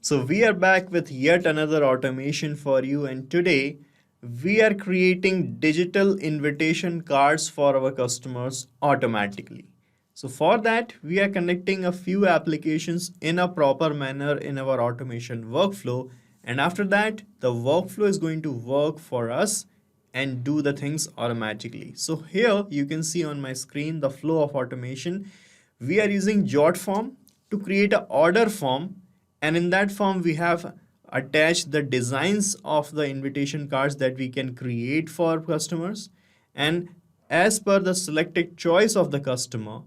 So we are back with yet another automation for you, and today we are creating digital invitation cards for our customers automatically. So for that, we are connecting a few applications in a proper manner in our automation workflow, and after that, the workflow is going to work for us and do the things automatically. So here you can see on my screen the flow of automation. We are using Jotform to create an order form, and in that form we have attached the designs of the invitation cards that we can create for customers, and as per the selected choice of the customer,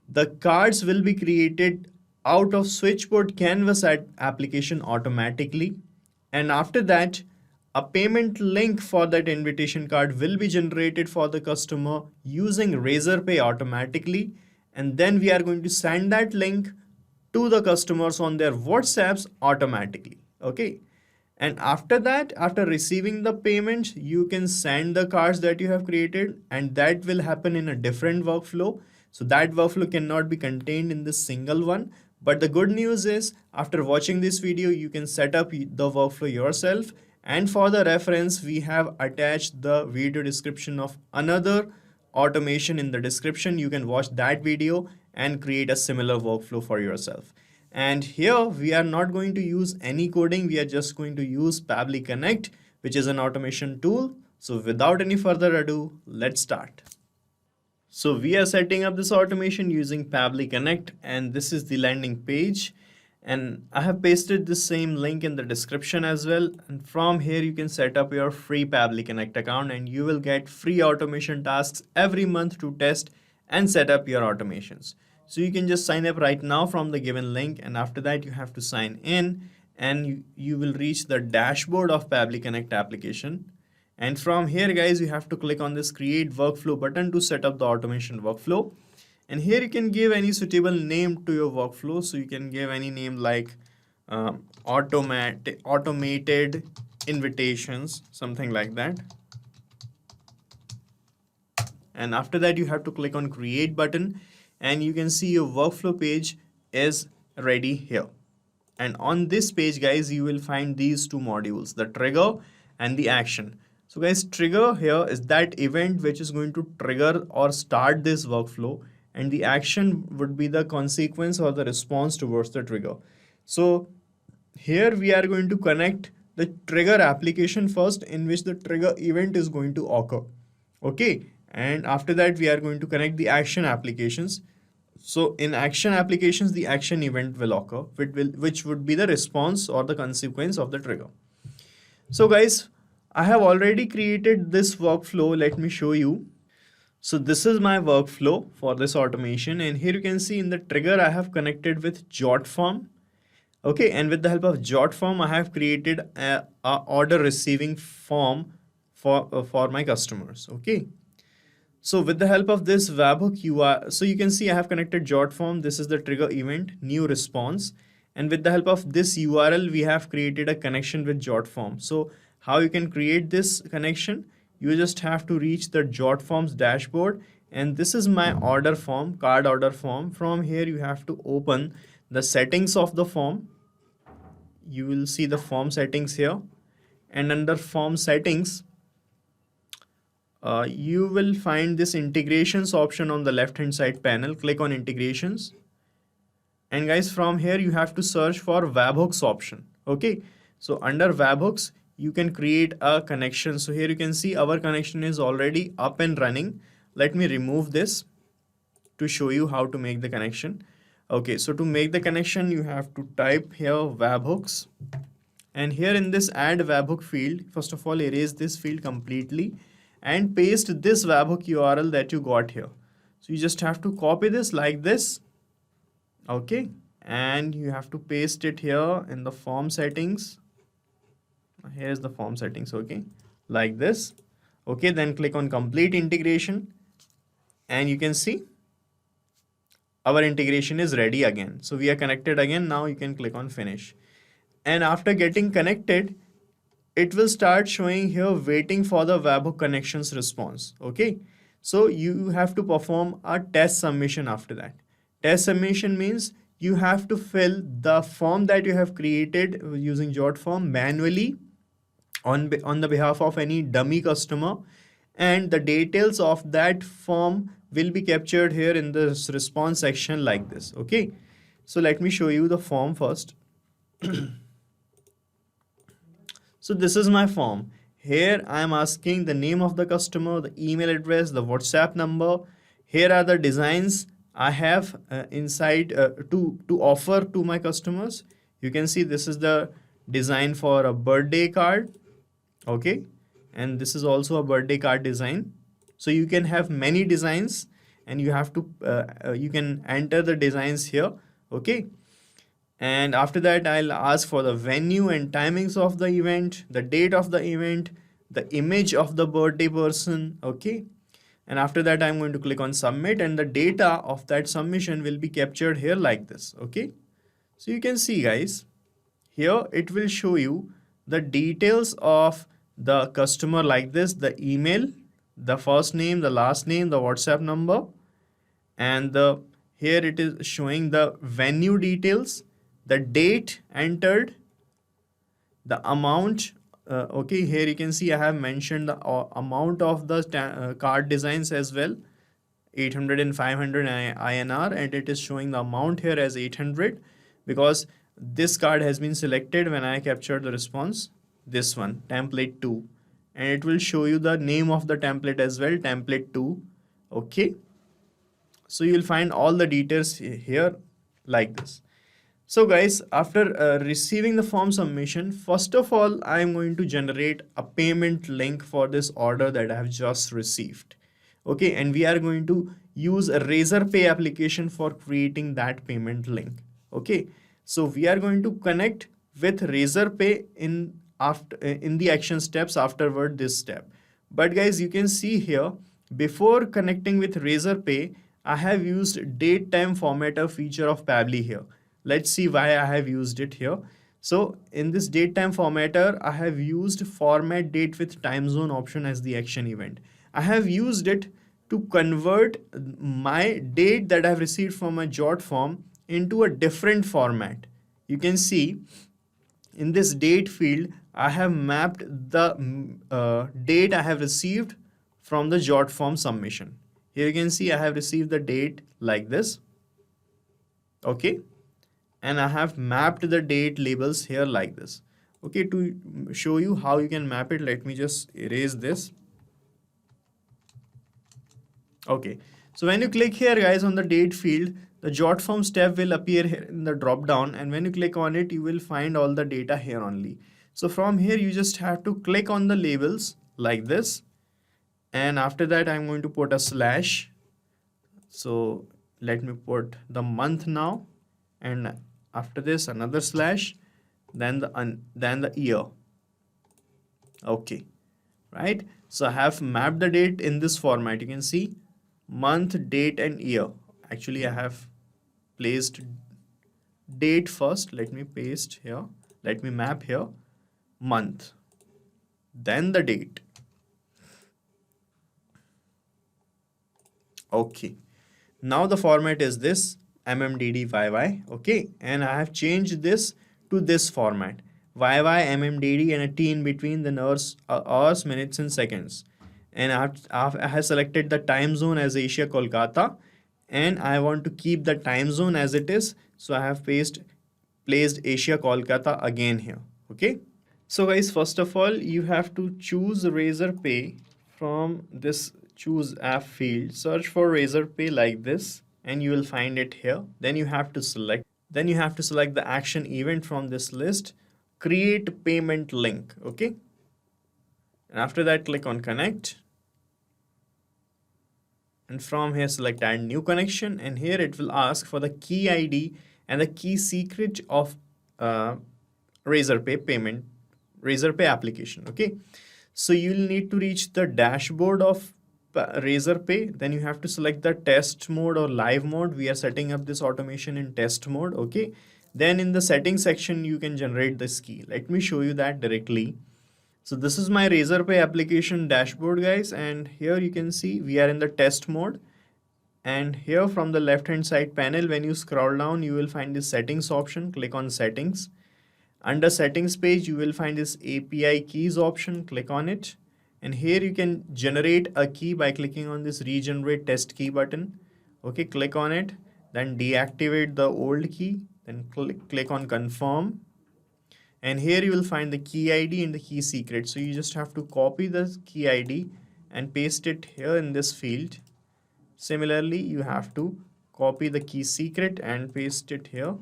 the cards will be created out of switchboard canvas application automatically, and after that a payment link for that invitation card will be generated for the customer using Razorpay automatically, and then we are going to send that link to the customers on their WhatsApps automatically. Okay. And after that, after receiving the payments, you can send the cards that you have created, and that will happen in a different workflow. So that workflow cannot be contained in this single one. But the good news is, after watching this video, you can set up the workflow yourself. And for the reference, we have attached the video description of another automation in the description. You can watch that video and create a similar workflow for yourself. And here we are not going to use any coding. We are just going to use Pabbly Connect, which is an automation tool. So without any further ado, let's start. So we are setting up this automation using Pabbly Connect, and this is the landing page. And I have pasted the same link in the description as well. And from here, you can set up your free Pabbly Connect account, and you will get free automation tasks every month to test and set up your automations. So you can just sign up right now from the given link, and after that you have to sign in, and you will reach the dashboard of Pabbly Connect application. And from here, guys, you have to click on this create workflow button to set up the automation workflow. And here you can give any suitable name to your workflow. So you can give any name like automated invitations, something like that. And after that, you have to click on create button, and you can see your workflow page is ready here. And on this page, guys, you will find these two modules, the trigger and the action. So guys, trigger here is that event which is going to trigger or start this workflow, and the action would be the consequence or the response towards the trigger. So here we are going to connect the trigger application first, in which the trigger event is going to occur. Okay. And after that, we are going to connect the action applications. So in action applications, the action event will occur, which would be the response or the consequence of the trigger. So guys, I have already created this workflow. Let me show you. So this is my workflow for this automation. And here you can see in the trigger, I have connected with Jotform. Okay. And with the help of Jotform, I have created a order receiving form for my customers. Okay. So with the help of this webhook URL, so you can see I have connected Jotform. This is the trigger event, new response. And with the help of this URL, we have created a connection with Jotform. So how you can create this connection? You just have to reach the Jotform's dashboard. And this is my order form, card order form. From here, you have to open the settings of the form. You will see the form settings here. And under form settings, you will find this integrations option on the left hand side panel. Click on integrations, and guys, from here you have to search for webhooks option. Okay, so under webhooks you can create a connection. So here you can see our connection is already up and running. Let me remove this to show you how to make the connection. Okay, so to make the connection, you have to type here webhooks, and here in this add webhook field, first of all erase this field completely and paste this webhook URL that you got here. So you just have to copy this like this. Okay, and you have to paste it here in the form settings. Here is the form settings. Okay, like this. Okay, then click on complete integration, and you can see our integration is ready again. So we are connected again. Now you can click on finish, and after getting connected, it will start showing here waiting for the webhook connections response. Okay, so you have to perform a test submission after that. Test submission means you have to fill the form that you have created using Jotform manually on the behalf of any dummy customer, and the details of that form will be captured here in this response section like this. Okay, so let me show you the form first. So this is my form. Here I am asking the name of the customer, the email address, the WhatsApp number. Here are the designs I have inside to offer to my customers. You can see this is the design for a birthday card. Okay, and this is also a birthday card design. So you can have many designs, and you have to you can enter the designs here. Okay, and after that I'll ask for the venue and timings of the event, the date of the event, the image of the birthday person. Okay, and after that I'm going to click on submit, and the data of that submission will be captured here like this. Okay, so you can see guys, here it will show you the details of the customer like this: the email, the first name, the last name, the WhatsApp number, and the here it is showing the venue details, the date entered, the amount. Okay, here you can see I have mentioned the amount of the card designs as well, 800 and 500 INR, and it is showing the amount here as 800 because this card has been selected when I captured the response, this one, template 2, and it will show you the name of the template as well, template 2. Okay, so you'll find all the details here like this. So guys, after receiving the form submission, first of all, I am going to generate a payment link for this order that I have just received. Okay, and we are going to use a Razorpay application for creating that payment link. Okay, so we are going to connect with Razorpay in the action steps afterward this step. But guys, you can see here, before connecting with Razorpay, I have used date time formatter feature of Pabbly here. Let's see why I have used it here. So in this date time formatter, I have used format date with time zone option as the action event. I have used it to convert my date that I have received from my Jotform into a different format. You can see in this date field, I have mapped the date I have received from the Jotform submission. Here you can see I have received the date like this. Okay, and I have mapped the date labels here like this. Okay, to show you how you can map it, let me just erase this. Okay, so when you click here guys on the date field, the Jotform step will appear here in the drop down, and when you click on it, you will find all the data here only. So from here, you just have to click on the labels like this, and after that I'm going to put a slash. So let me put the month now, and after this another slash, then the year. Okay, right, so I have mapped the date in this format. You can see month, date, and year. Actually I have placed date first. Let me paste here, let me map here month, then the date. Okay, now the format is this MMDDYY. Okay, and I have changed this to this format YY MMDD and a T in between, then hours, minutes, and seconds. And I have selected the time zone as Asia Kolkata, and I want to keep the time zone as it is, so I have placed Asia Kolkata again here. Okay, so guys, first of all, you have to choose Razorpay from this choose app field. Search for Razorpay like this, and you will find it here. Then you have to select the action event from this list, create payment link. Okay, and after that click on connect, and from here select add new connection, and here it will ask for the key ID and the key secret of Razorpay application. Okay, so you will need to reach the dashboard of Razorpay. Then you have to select the test mode or live mode. We are setting up this automation in test mode. Okay, then in the settings section you can generate this key. Let me show you that directly. So this is my Razorpay application dashboard guys, and here you can see we are in the test mode. And here from the left hand side panel, when you scroll down, you will find this settings option. Click on settings. Under settings page, you will find this API keys option. Click on it. And here you can generate a key by clicking on this regenerate test key button. Okay, click on it. Then deactivate the old key. Then click on confirm. And here you will find the key ID and the key secret. So you just have to copy the key ID and paste it here in this field. Similarly, you have to copy the key secret and paste it here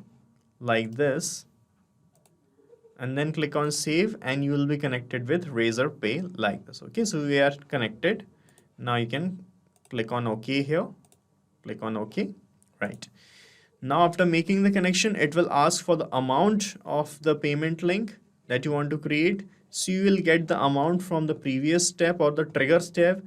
like this. And then click on save and you will be connected with Razorpay like this. Okay, so we are connected. Now you can click on OK here. Click on OK. Right. Now after making the connection, it will ask for the amount of the payment link that you want to create. So you will get the amount from the previous step or the trigger step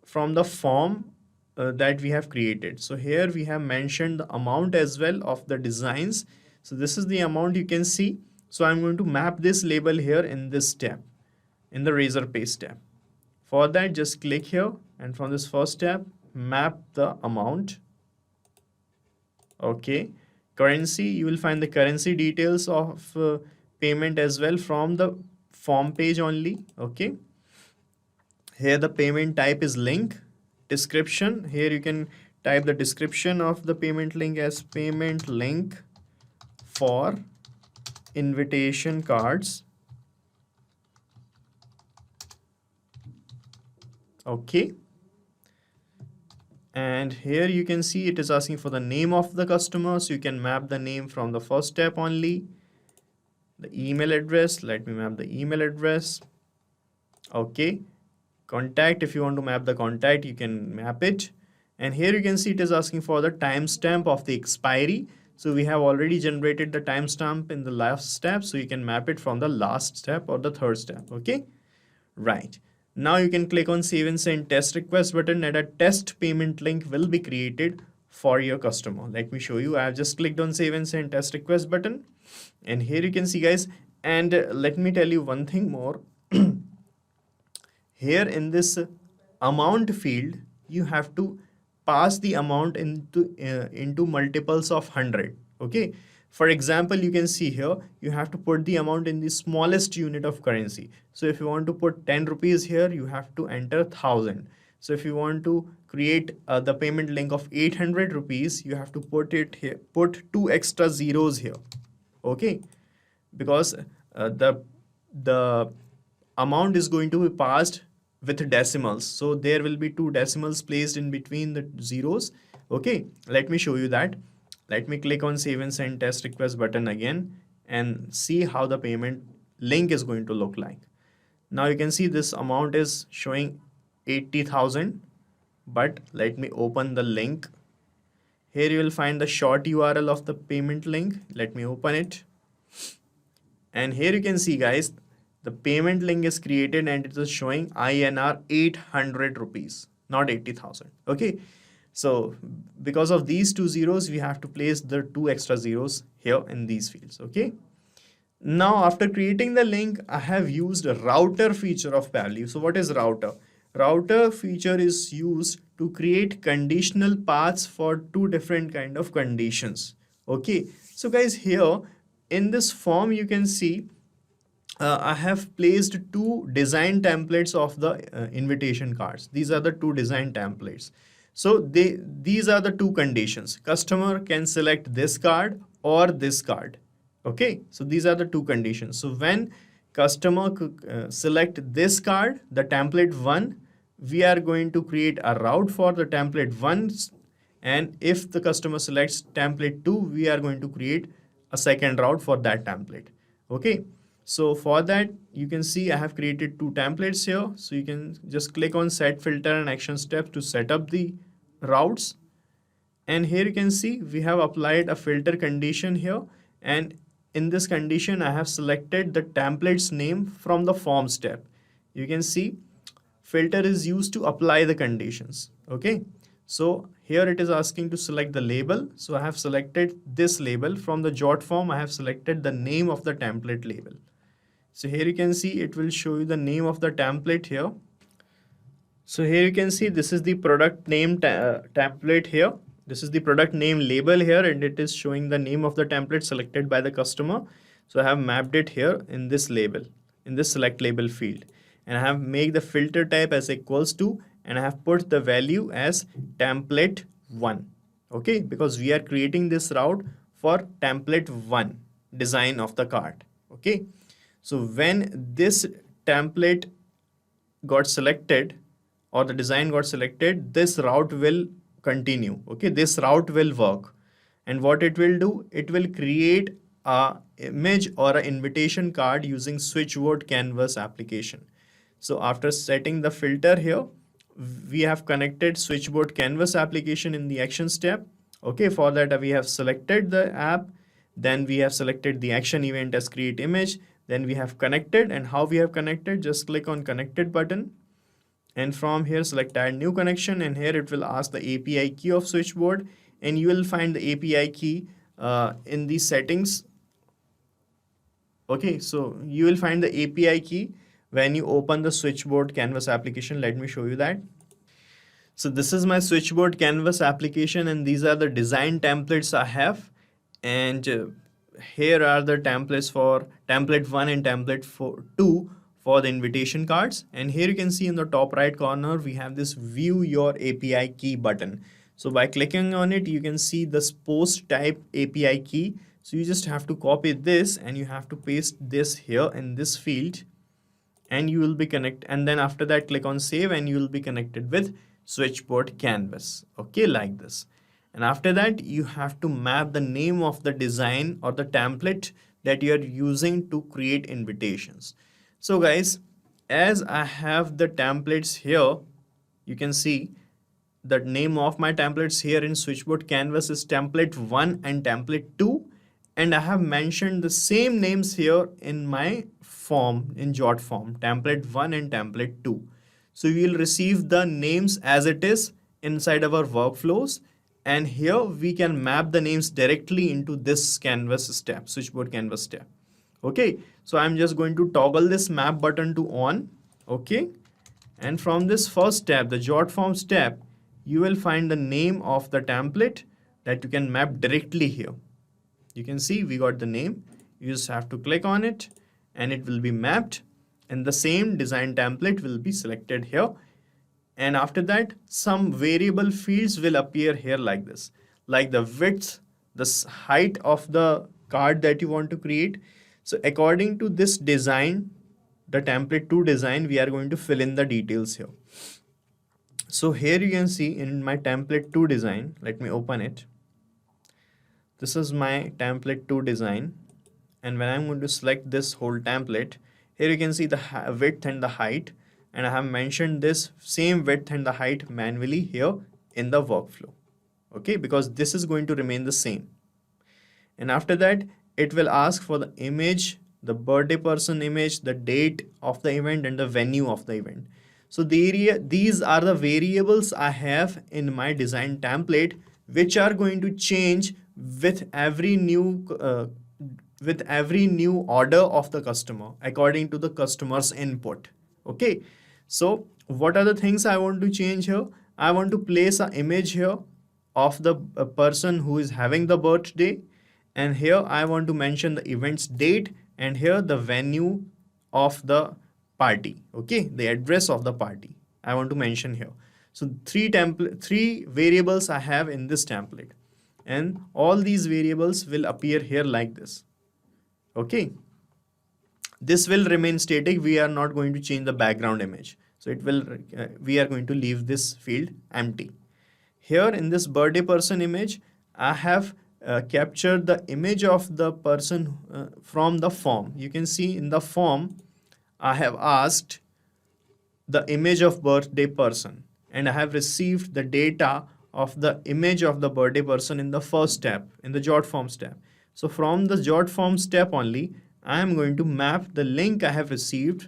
from the form that we have created. So here we have mentioned the amount as well of the designs. So this is the amount you can see. So I'm going to map this label here in this step, in the Razorpay step. For that, just click here and from this first step, map the amount. Okay, currency, you will find the currency details of payment as well from the form page only. Okay, here the payment type is link. Description, here you can type the description of the payment link as payment link for invitation cards. Okay, and here you can see it is asking for the name of the customer, so you can map the name from the first step only. The email address, let me map the email address. Okay, contact, if you want to map the contact, you can map it. And here you can see it is asking for the timestamp of the expiry. So we have already generated the timestamp in the last step, so you can map it from the last step or the third step. Okay, right. Now you can click on save and send test request button and a test payment link will be created for your customer. Let me show you. I have just clicked on save and send test request button. And here you can see, guys, and let me tell you one thing more. Here in this amount field, you have to pass the amount into multiples of 100. Okay. For example, you can see here, you have to put the amount in the smallest unit of currency. So if you want to put 10 rupees here, you have to enter 1000. So if you want to create the payment link of 800 rupees, you have to put it here, put 2 extra zeros here. Okay. Because the amount is going to be passed with decimals. So there will be 2 decimals placed in between the zeros. Okay. Let me show you that. Let me click on save and send test request button again and see how the payment link is going to look like. Now you can see this amount is showing 80,000, but let me open the link. Here you will find the short URL of the payment link. Let me open it. And here you can see, guys, the payment link is created and it is showing INR 800 rupees, not 80,000. Okay. So because of these 2 zeros, we have to place the 2 extra zeros here in these fields. Okay. Now after creating the link, I have used a router feature of Pabbly. So what is router? Router feature is used to create conditional paths for 2 different kind of conditions. Okay. So guys, here in this form, you can see I have placed 2 design templates of the invitation cards. These are the 2 design templates. So these are the 2 conditions. Customer can select this card or this card. Okay, so these are the 2 conditions. So when customer select this card, the template 1, we are going to create a route for the template 1. And if the customer selects template 2, we are going to create a second route for that template. Okay. So for that, you can see I have created 2 templates here. So you can just click on set filter and action steps to set up the routes. And here you can see we have applied a filter condition here. And in this condition, I have selected the template's name from the form step. You can see filter is used to apply the conditions. Okay. So here it is asking to select the label. So I have selected this label from the Jotform. I have selected the name of the template label. So here you can see it will show you the name of the template here. So here you can see this is the product name template here. This is the product name label here, and it is showing the name of the template selected by the customer. So I have mapped it here in this label, in this select label field, and I have made the filter type as equals to, and I have put the value as template 1. Okay, because we are creating this route for template 1 design of the card. Okay, so when this template got selected, or the design got selected, this route will continue. Okay, this route will work, and what it will do, it will create a image or an invitation card using switchboard canvas application. So after setting the filter here, we have connected switchboard canvas application in the action step. Okay, for that we have selected the app, then we have selected the action event as create image, then we have connected. And how we have connected, just click on connected button, and from here select add new connection, and here it will ask the API key of switchboard, and you will find the API key in the settings. Okay, so you will find the API key when you open the switchboard canvas application. Let me show you that. So this is my switchboard canvas application, and these are the design templates I have. And here are the templates for template 1 and template 2 for the invitation cards. And here you can see in the top right corner, we have this view your API key button. So by clicking on it, you can see this post type API key. So you just have to copy this and you have to paste this here in this field, and you will be connected. And then after that, click on save, and you will be connected with switchboard canvas. Okay, like this. And after that, you have to map the name of the design or the template that you are using to create invitations. So guys, as I have the templates here, you can see the name of my templates here in switchboard canvas is template 1 and template 2, and I have mentioned the same names here in my form in Jotform, template 1 and template 2. So you will receive the names as it is inside our workflows, and here we can map the names directly into this canvas step, switchboard canvas step. Okay, so I'm just going to toggle this map button to on. Okay, and from this first step, the Jotform step, you will find the name of the template that you can map directly here. You can see we got the name. You just have to click on it and it will be mapped, and the same design template will be selected here. And after that, some variable fields will appear here like this, like the width, the height of the card that you want to create. So according to this design, the template 2 design, we are going to fill in the details here. So here you can see in my template 2 design, let me open it. This is my template 2 design, and when I'm going to select this whole template, here you can see the width and the height, and I have mentioned this same width and the height manually here in the workflow. Okay, because this is going to remain the same. And after that, it will ask for the image, the birthday person image, the date of the event, and the venue of the event. So these are the variables I have in my design template, which are going to change with every new order of the customer according to the customer's input. Okay, so what are the things I want to change here? I want to place an image here of the person who is having the birthday, and here I want to mention the event's date, and here the venue of the party. Okay, the address of the party I want to mention here. So three variables I have in this template, and all these variables will appear here like this. Okay, this will remain static. We are not going to change the background image, so it will we are going to leave this field empty. Here in this birthday person image, I have captured the image of the person from the form. You can see in the form I have asked the image of birthday person, and I have received the data of the image of the birthday person in the first step, in the Jotform step. So from the Jotform step only, I am going to map the link I have received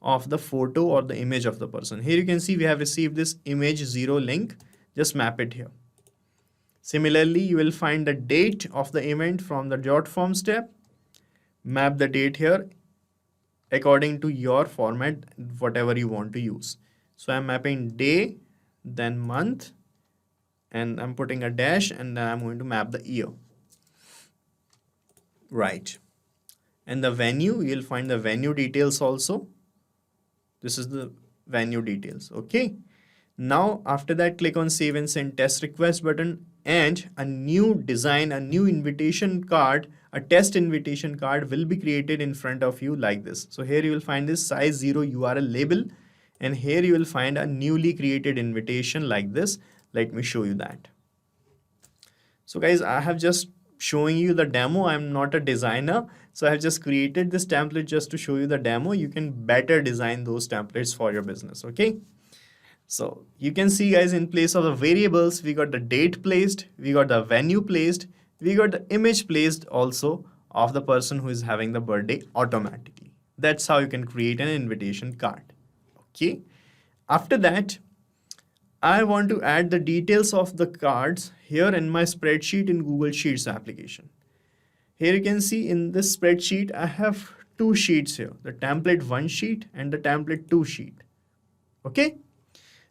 of the photo or the image of the person. Here you can see we have received this image 0 link. Just map it here. Similarly, you will find the date of the event from the Jotform step. Map the date here according to your format, whatever you want to use. So I'm mapping day, then month, and I'm putting a dash, and then I'm going to map the year. Right. And the venue, you'll find the venue details also. This is the venue details. Okay. Now, after that, click on Save and Send Test Request button, and a new design, a new invitation card, a test invitation card will be created in front of you like this. So here you will find this size 0 URL label, and here you will find a newly created invitation like this. Let me show you that. So guys, I have just showing you the demo. I'm not a designer, so I have just created this template just to show you the demo. You can better design those templates for your business. Okay. So you can see guys, in place of the variables, we got the date placed, we got the venue placed, we got the image placed also of the person who is having the birthday automatically. That's how you can create an invitation card. Okay. After that, I want to add the details of the cards here in my spreadsheet in Google Sheets application. Here you can see in this spreadsheet, I have two sheets here, the template 1 sheet and the template 2 sheet. Okay.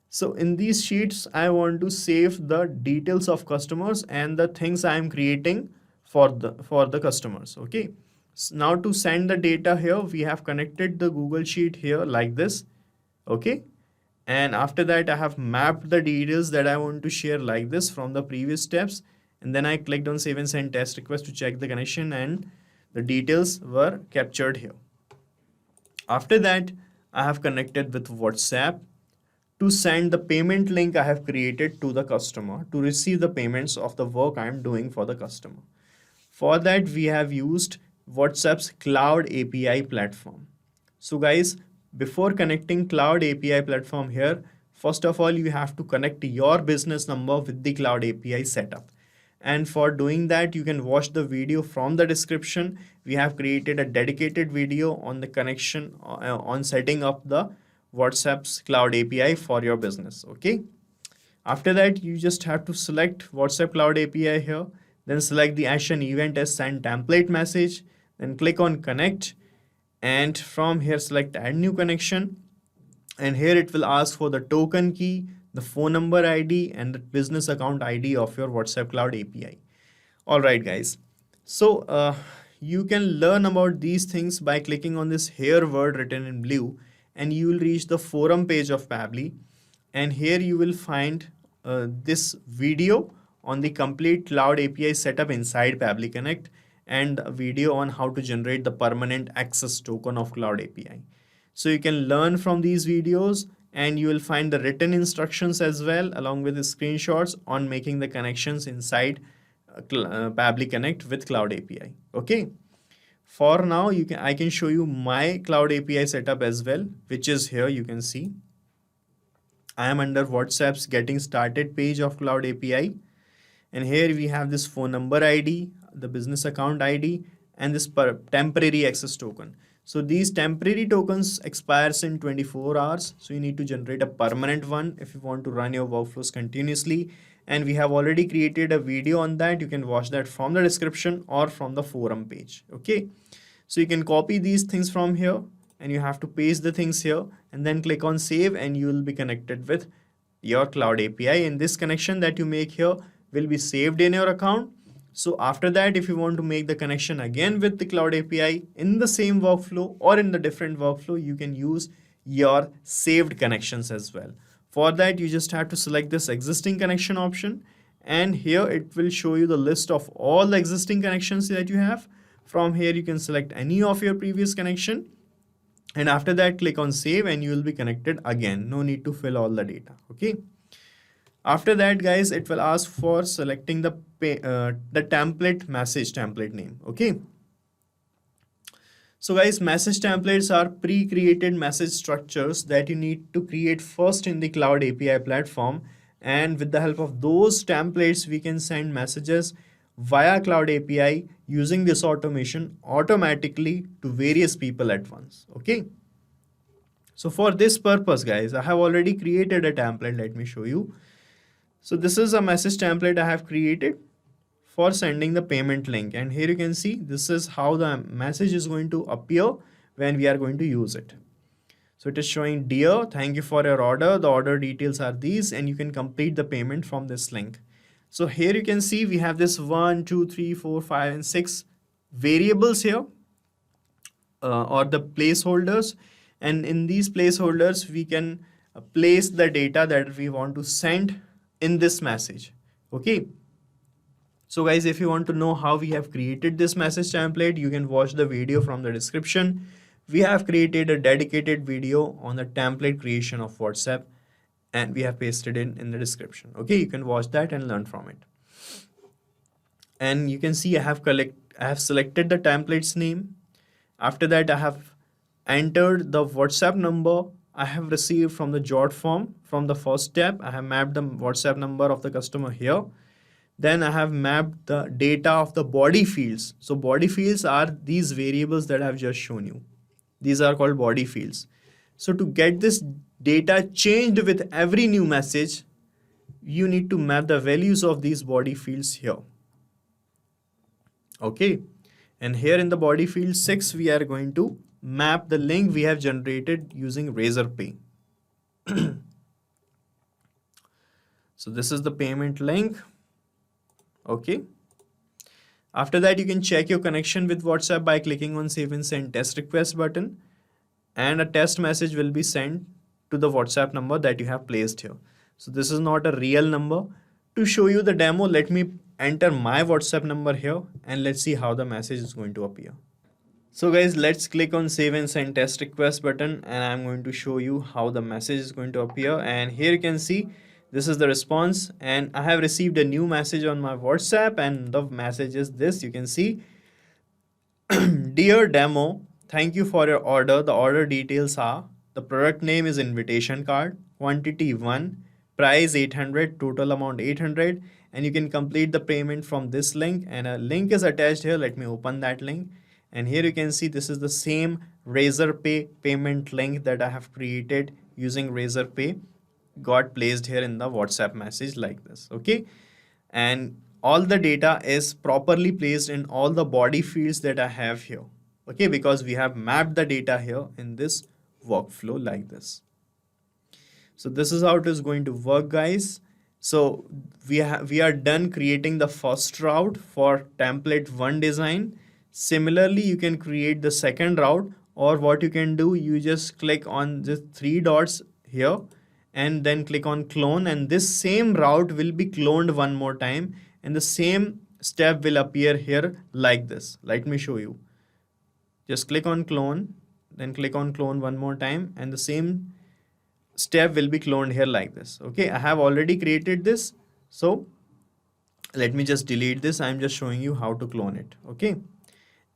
So in these sheets, I want to save the details of customers and the things I am creating for the customers. Okay. So now to send the data here, we have connected the Google Sheet here like this. Okay. And after that, I have mapped the details that I want to share like this from the previous steps. And then I clicked on Save and Send Test Request to check the connection, and the details were captured here. After that, I have connected with WhatsApp to send the payment link I have created to the customer to receive the payments of the work I am doing for the customer. For that, we have used WhatsApp's Cloud API platform. So guys, before connecting Cloud API platform here, first of all, you have to connect your business number with the Cloud API setup. And for doing that, you can watch the video from the description. We have created a dedicated video on the connection on setting up the WhatsApp's Cloud API for your business. Okay. After that, you just have to select WhatsApp Cloud API here, then select the action event as send template message, then click on connect, and from here select add new connection, and here it will ask for the token key, the phone number ID, and the business account ID of your WhatsApp Cloud API. All right guys, so you can learn about these things by clicking on this here word written in blue, and you will reach the forum page of Pabbly, and here you will find this video on the complete Cloud API setup inside Pabbly Connect, and a video on how to generate the permanent access token of Cloud API. So you can learn from these videos, and you will find the written instructions as well along with the screenshots on making the connections inside Pabbly Connect with Cloud API. Okay. For now, I can show you my Cloud API setup as well, which is here. You can see I am under WhatsApp's getting started page of Cloud API, and here we have this phone number ID, the business account ID, and this temporary access token. So these temporary tokens expires in 24 hours. So you need to generate a permanent one if you want to run your workflows continuously. And we have already created a video on that. You can watch that from the description or from the forum page. Okay. So you can copy these things from here, and you have to paste the things here and then click on save, and you will be connected with your Cloud API. And this connection that you make here will be saved in your account. So after that, if you want to make the connection again with the Cloud API in the same workflow or in the different workflow, you can use your saved connections as well. For that, you just have to select this existing connection option, and here it will show you the list of all the existing connections that you have. From here, you can select any of your previous connection, and after that, click on save, and you will be connected again. No need to fill all the data. Okay. After that, guys, it will ask for selecting the template message template name. Okay. So guys, message templates are pre-created message structures that you need to create first in the Cloud API platform. And with the help of those templates, we can send messages via Cloud API using this automation automatically to various people at once. Okay. So for this purpose, guys, I have already created a template. Let me show you. So this is a message template I have created for sending the payment link. And here you can see this is how the message is going to appear when we are going to use it. So it is showing, dear, thank you for your order. The order details are these, and you can complete the payment from this link. So here you can see we have this 1, 2, 3, 4, 5, and 6 variables here, or the placeholders. And in these placeholders, we can place the data that we want to send in this message. Okay. So guys, if you want to know how we have created this message template, you can watch the video from the description. We have created a dedicated video on the template creation of WhatsApp, and we have pasted it in the description. Okay, you can watch that and learn from it. And you can see I have selected the template's name. After that, I have entered the WhatsApp number I have received from the Jotform. From the first step, I have mapped the WhatsApp number of the customer here. Then I have mapped the data of the body fields. So body fields are these variables that I have just shown you. These are called body fields. So to get this data changed with every new message, you need to map the values of these body fields here. Okay. And here in the body field 6, we are going to map the link we have generated using Razorpay. So this is the payment link. Okay. After that, you can check your connection with WhatsApp by clicking on Save and Send Test Request button, and a test message will be sent to the WhatsApp number that you have placed here. So this is not a real number. To show you the demo, let me enter my WhatsApp number here and let's see how the message is going to appear. So guys, let's click on Save and Send Test Request button, and I'm going to show you how the message is going to appear. And here you can see this is the response, and I have received a new message on my WhatsApp, and the message is this. You can see, dear demo, thank you for your order. The order details are, the product name is invitation card, quantity 1, price 800, total amount 800, and you can complete the payment from this link, and a link is attached here. Let me open that link. And here you can see this is the same Razorpay payment link that I have created using Razorpay, got placed here in the WhatsApp message like this. Okay. And all the data is properly placed in all the body fields that I have here. Okay. Because we have mapped the data here in this workflow like this. So this is how it is going to work, guys. So we are done creating the first route for template 1 design. Similarly, you can create the second route, or what you can do, you just click on the 3 dots here and then click on clone, and this same route will be cloned one more time, and the same step will appear here like this. Let me show you. Just click on clone, then click on clone one more time, and the same step will be cloned here like this. Okay, I have already created this, so let me just delete this. I'm just showing you how to clone it. Okay.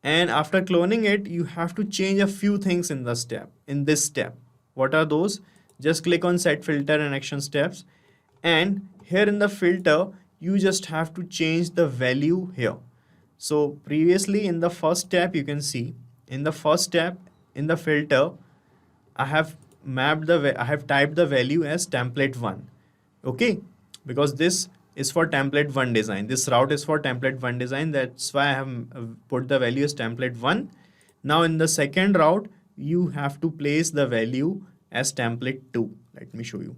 And after cloning it, you have to change a few things in this step. What are those? Just click on set filter and action steps. And here in the filter, you just have to change the value here. So previously in the first step, you can see in the first step in the filter, I have typed the value as template 1. Okay. Because this is for template 1 design. This route is for template 1 design. That's why I have put the value as template 1. Now in the second route, you have to place the value as template 2. Let me show you.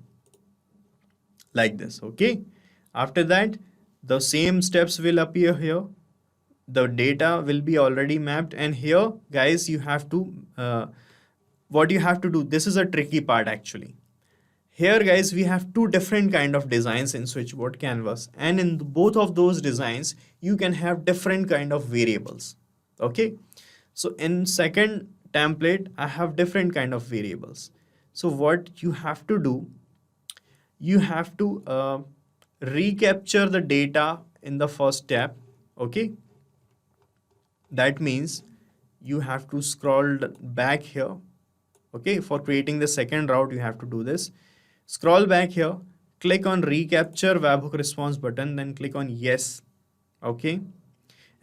Like this. Okay. After that, the same steps will appear here. The data will be already mapped. And here, guys, you have to, what you have to do, this is a tricky part actually. Here guys, we have two different kind of designs in switchboard canvas, and in both of those designs, you can have different kind of variables. Okay. So in second template, I have different kind of variables. So what you have to do, you have to recapture the data in the first step. Okay. That means you have to scroll back here. Okay. For creating the second route, you have to do this. Scroll back here, click on recapture webhook response button, then click on yes. Okay.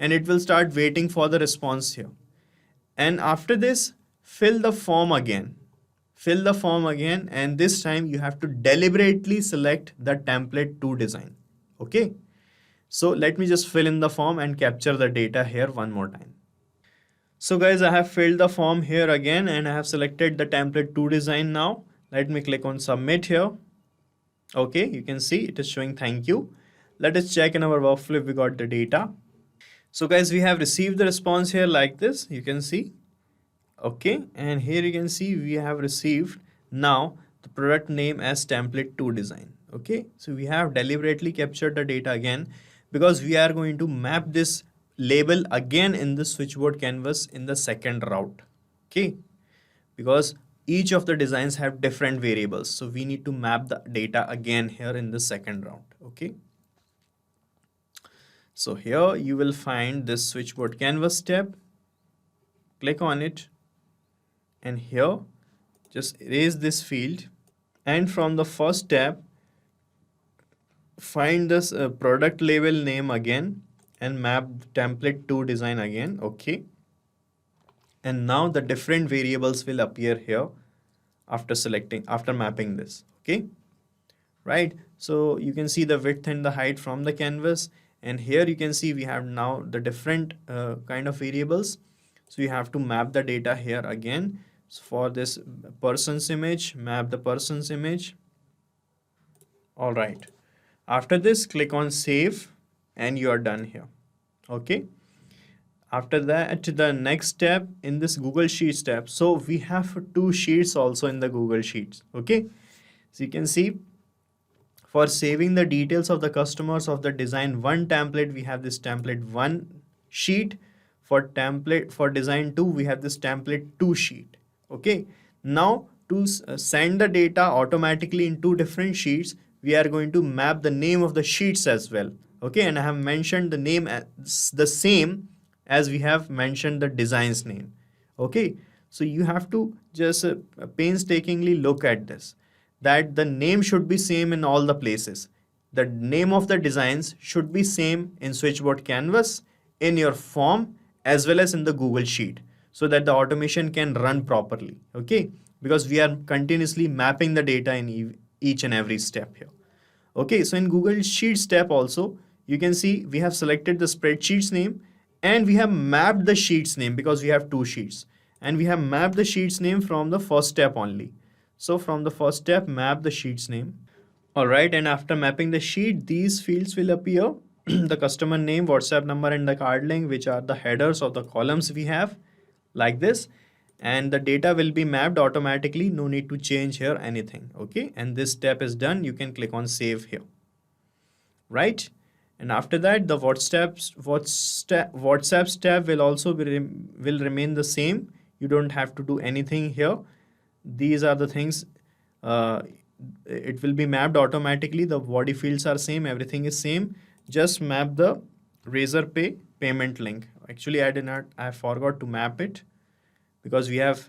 And it will start waiting for the response here. And after this, fill the form again. Fill the form again, and this time you have to deliberately select the template 2 design. Okay. So let me just fill in the form and capture the data here one more time. So guys, I have filled the form here again and I have selected the template to design now. Let me click on submit here. Okay, you can see it is showing thank you. Let us check in our workflow if we got the data. So guys, we have received the response here like this. You can see. Okay, and here you can see we have received now the product name as template to design. Okay, so we have deliberately captured the data again because we are going to map this label again in the switchboard canvas in the second route. Okay, because each of the designs have different variables, so we need to map the data again here in the second route. Okay, so here you will find this switchboard canvas tab. Click on it, and here just erase this field, and from the first tab find this product label name again and map template to design again. Okay, and now the different variables will appear here after mapping this. Okay, right, so you can see the width and the height from the canvas, and here you can see we have now the different kind of variables. So you have to map the data here again. So for this person's image, map the person's image. All right, after this click on save and you are done here. Okay, after that the next step in this Google Sheets tab, so we have two sheets also in the Google Sheets. Okay, so you can see for saving the details of the customers of the design one template, we have this template one sheet. For design 2, we have this template 2 sheet. Okay, now to send the data automatically in two different sheets, we are going to map the name of the sheets as well. Okay, and I have mentioned the name as the same as we have mentioned the design's name. Okay, so you have to just painstakingly look at this, that the name should be same in all the places. The name of the designs should be same in switchboard canvas, in your form, as well as in the Google Sheet, so that the automation can run properly. Okay, because we are continuously mapping the data in each and every step here. Okay, so in Google Sheets step also, you can see we have selected the spreadsheet's name and we have mapped the sheet's name because we have two sheets, and we have mapped the sheet's name from the first step only. So from the first step, map the sheet's name. All right, and after mapping the sheet, these fields will appear. The customer name, WhatsApp number, and the card link, which are the headers of the columns we have, like this. And the data will be mapped automatically. No need to change here anything. Okay, and this step is done. You can click on save here. Right, and after that, the WhatsApp step will also will remain the same. You don't have to do anything here. These are the things. It will be mapped automatically. The body fields are same. Everything is same. Just map the Razorpay payment link. Actually, I forgot to map it because we have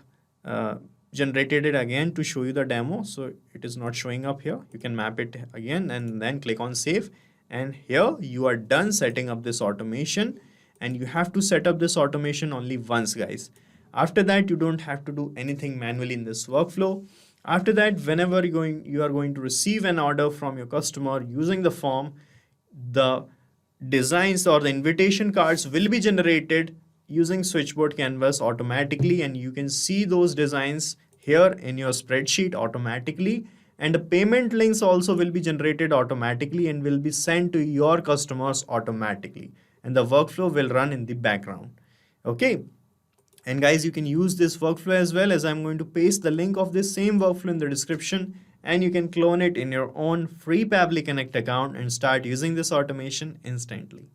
generated it again to show you the demo. So it is not showing up here. You can map it again and then click on save. And here you are done setting up this automation, and you have to set up this automation only once, guys. After that, you don't have to do anything manually in this workflow. After that, whenever you are going to receive an order from your customer using the form, the designs or the invitation cards will be generated using switchboard canvas automatically, and you can see those designs here in your spreadsheet automatically, and the payment links also will be generated automatically and will be sent to your customers automatically, and the workflow will run in the background. Okay, and guys, you can use this workflow as well, as I'm going to paste the link of this same workflow in the description, and you can clone it in your own free Pabbly Connect account and start using this automation instantly.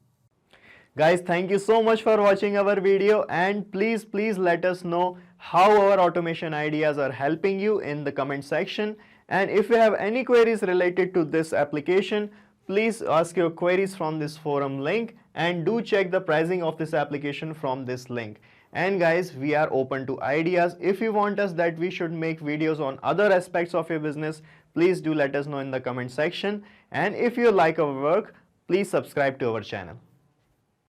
Guys, thank you so much for watching our video, and please let us know how our automation ideas are helping you in the comment section. And if you have any queries related to this application, please ask your queries from this forum link, and do check the pricing of this application from this link. And guys, we are open to ideas. If you want us that we should make videos on other aspects of your business, please do let us know in the comment section. And if you like our work, please subscribe to our channel.